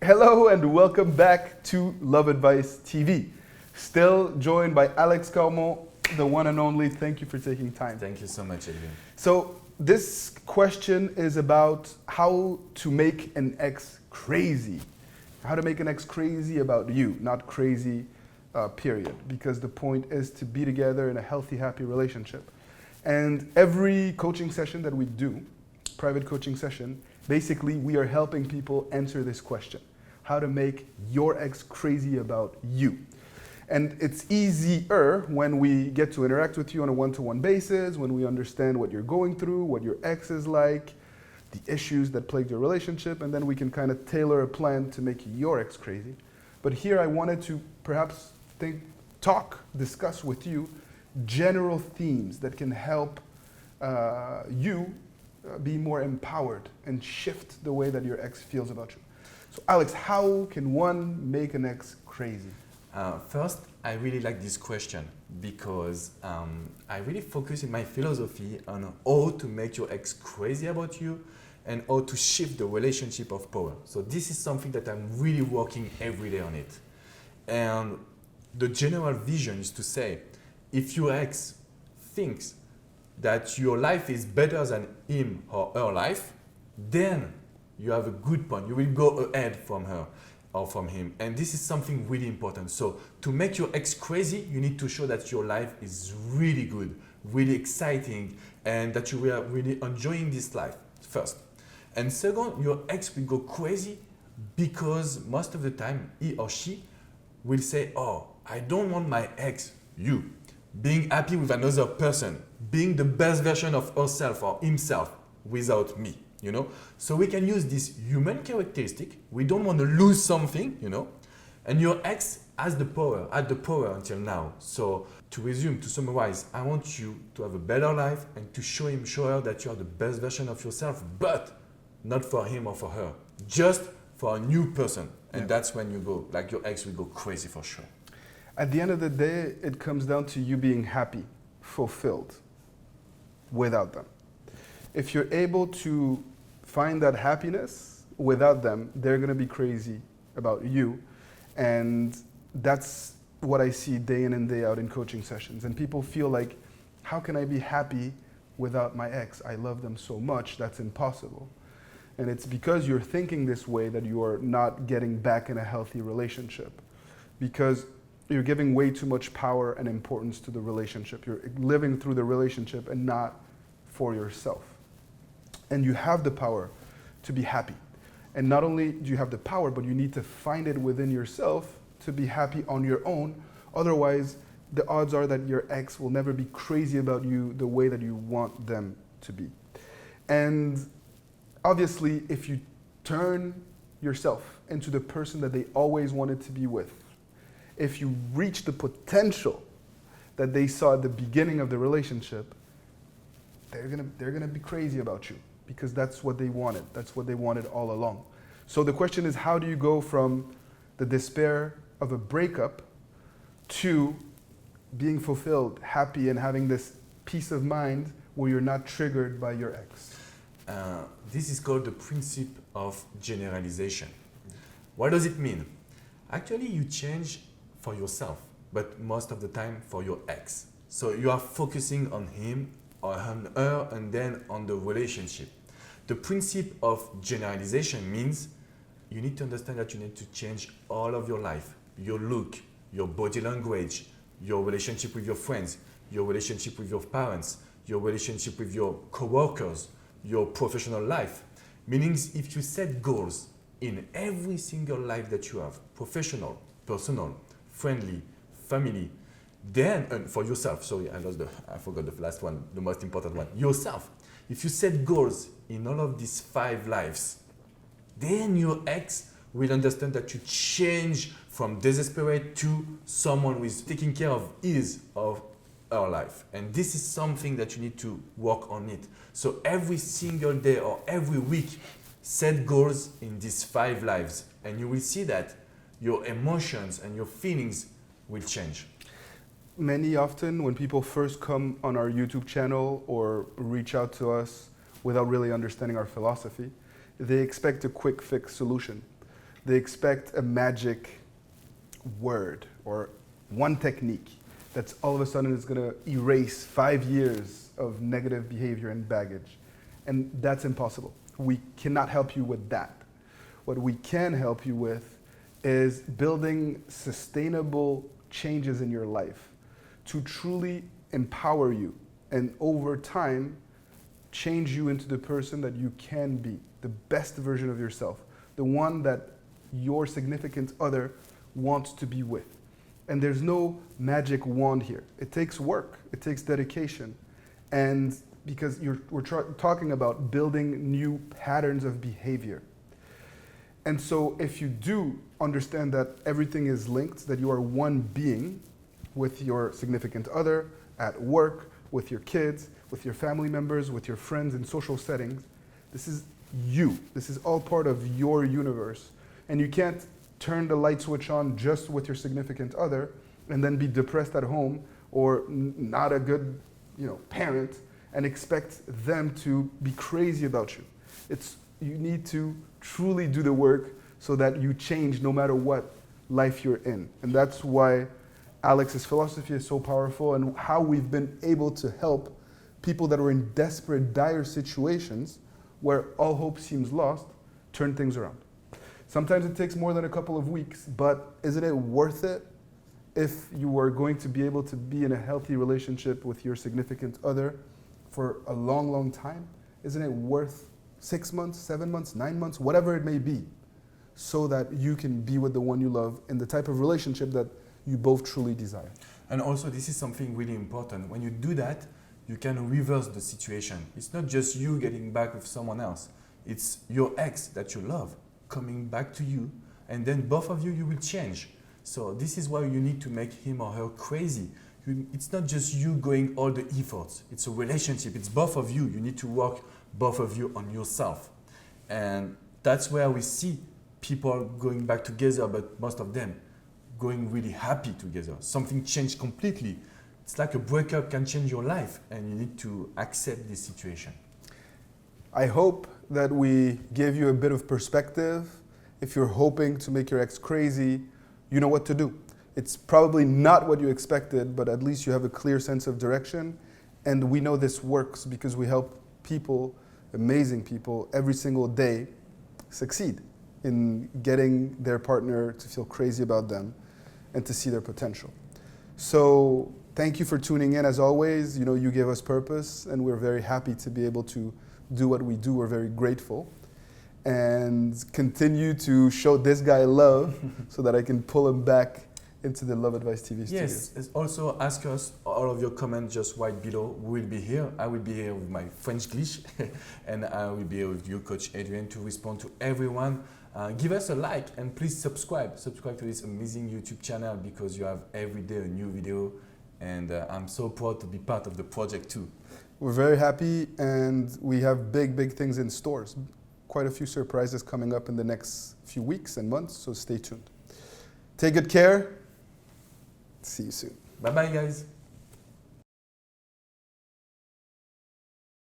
Hello and welcome back to Love Advice TV. Still joined by Alex Cormont, the one and only. Thank you for taking time. Thank you so much, Adrian. So this question is about how to make an ex crazy. How to make an ex crazy about you, not crazy, period. Because the point is to be together in a healthy, happy relationship. And every coaching session that we do, private coaching session, basically we are helping people answer this question. How to make your ex crazy about you. And it's easier when we get to interact with you on a one-to-one basis, when we understand what you're going through, what your ex is like, the issues that plague your relationship, and then we can kind of tailor a plan to make your ex crazy. But here I wanted to perhaps discuss with you general themes that can help you be more empowered and shift the way that your ex feels about you. So Alex, how can one make an ex crazy? First, I really like this question because I really focus in my philosophy on how to make your ex crazy about you and how to shift the relationship of power. So this is something that I'm really working every day on it. And the general vision is to say, if your ex thinks that your life is better than him or her life, then you have a good point. You will go ahead from her or from him. And this is something really important. So to make your ex crazy, you need to show that your life is really good, really exciting, and that you are really enjoying this life first. And second, your ex will go crazy because most of the time he or she will say, oh, I don't want my ex, you, being happy with another person, being the best version of herself or himself without me. So we can use this human characteristic. We don't want to lose something, and your ex had the power until now. So to resume, to summarize, I want you to have a better life and to show her that you are the best version of yourself, but not for him or for her, just for a new person. And that's when you go, like your ex will go crazy for sure. At the end of the day, it comes down to you being happy, fulfilled, without them. If you're able to find that happiness without them, they're going to be crazy about you. And that's what I see day in and day out in coaching sessions. And people feel like, how can I be happy without my ex? I love them so much, that's impossible. And it's because you're thinking this way that you are not getting back in a healthy relationship. Because you're giving way too much power and importance to the relationship. You're living through the relationship and not for yourself. And you have the power to be happy. And not only do you have the power, but you need to find it within yourself to be happy on your own. Otherwise, the odds are that your ex will never be crazy about you the way that you want them to be. And obviously, if you turn yourself into the person that they always wanted to be with, if you reach the potential that they saw at the beginning of the relationship, they're gonna be crazy about you because that's what they wanted. That's what they wanted all along. So the question is, how do you go from the despair of a breakup to being fulfilled, happy, and having this peace of mind where you're not triggered by your ex? This is called the principle of generalization. What does it mean? Actually, you change for yourself, but most of the time for your ex. So you are focusing on him or on her and then on the relationship. The principle of generalization means you need to understand that you need to change all of your life, your look, your body language, your relationship with your friends, your relationship with your parents, your relationship with your coworkers, your professional life. Meaning if you set goals in every single life that you have, professional, personal, friendly, family, then, and for yourself, sorry, I forgot the last one, the most important one, yourself. If you set goals in all of these 5 lives, then your ex will understand that you change from desperate to someone who is taking care of his or her life. And this is something that you need to work on it. So every single day or every week, set goals in these 5 lives, and you will see that your emotions and your feelings will change. Many often when people first come on our YouTube channel or reach out to us without really understanding our philosophy, they expect a quick fix solution. They expect a magic word or one technique that's all of a sudden is going to erase 5 years of negative behavior and baggage. And that's impossible. We cannot help you with that. What we can help you with is building sustainable changes in your life to truly empower you and over time change you into the person that you can be, the best version of yourself, the one that your significant other wants to be with. And there's no magic wand here. It takes work, it takes dedication. And because we're talking about building new patterns of behavior. And so if you do understand that everything is linked, that you are one being with your significant other, at work, with your kids, with your family members, with your friends in social settings, this is you. This is all part of your universe. And you can't turn the light switch on just with your significant other and then be depressed at home or not a good, parent and expect them to be crazy about you. You need to truly do the work so that you change no matter what life you're in. And that's why Alex's philosophy is so powerful and how we've been able to help people that are in desperate, dire situations where all hope seems lost, turn things around. Sometimes it takes more than a couple of weeks, but isn't it worth it if you are going to be able to be in a healthy relationship with your significant other for a long, long time? Isn't it worth 6 months, 7 months, 9 months, whatever it may be, so that you can be with the one you love in the type of relationship that you both truly desire? And also, this is something really important. When you do that, you can reverse the situation. It's not just you getting back with someone else. It's your ex that you love coming back to you, and then both of you will change. So this is why you need to make him or her crazy. It's not just you going all the efforts. It's a relationship. It's both of you. You need to work both of you on yourself. And that's where we see people going back together, but most of them going really happy together. Something changed completely. It's like a breakup can change your life, and you need to accept this situation. I hope that we gave you a bit of perspective. If you're hoping to make your ex crazy, you know what to do. It's probably not what you expected, but at least you have a clear sense of direction. And we know this works because we help people, amazing people, every single day succeed in getting their partner to feel crazy about them and to see their potential. So thank you for tuning in. As always, you give us purpose, and we're very happy to be able to do what we do. We're very grateful. And continue to show this guy love so that I can pull him back into the Love Advice TV studio. Yes, also ask us all of your comments just right below. We will be here. I will be here with my French glitch and I will be here with you, Coach Adrian, to respond to everyone. Give us a like and please subscribe. Subscribe to this amazing YouTube channel because you have every day a new video, and I'm so proud to be part of the project too. We're very happy, and we have big, big things in stores. Quite a few surprises coming up in the next few weeks and months, so stay tuned. Take good care. See you soon. Bye-bye, guys.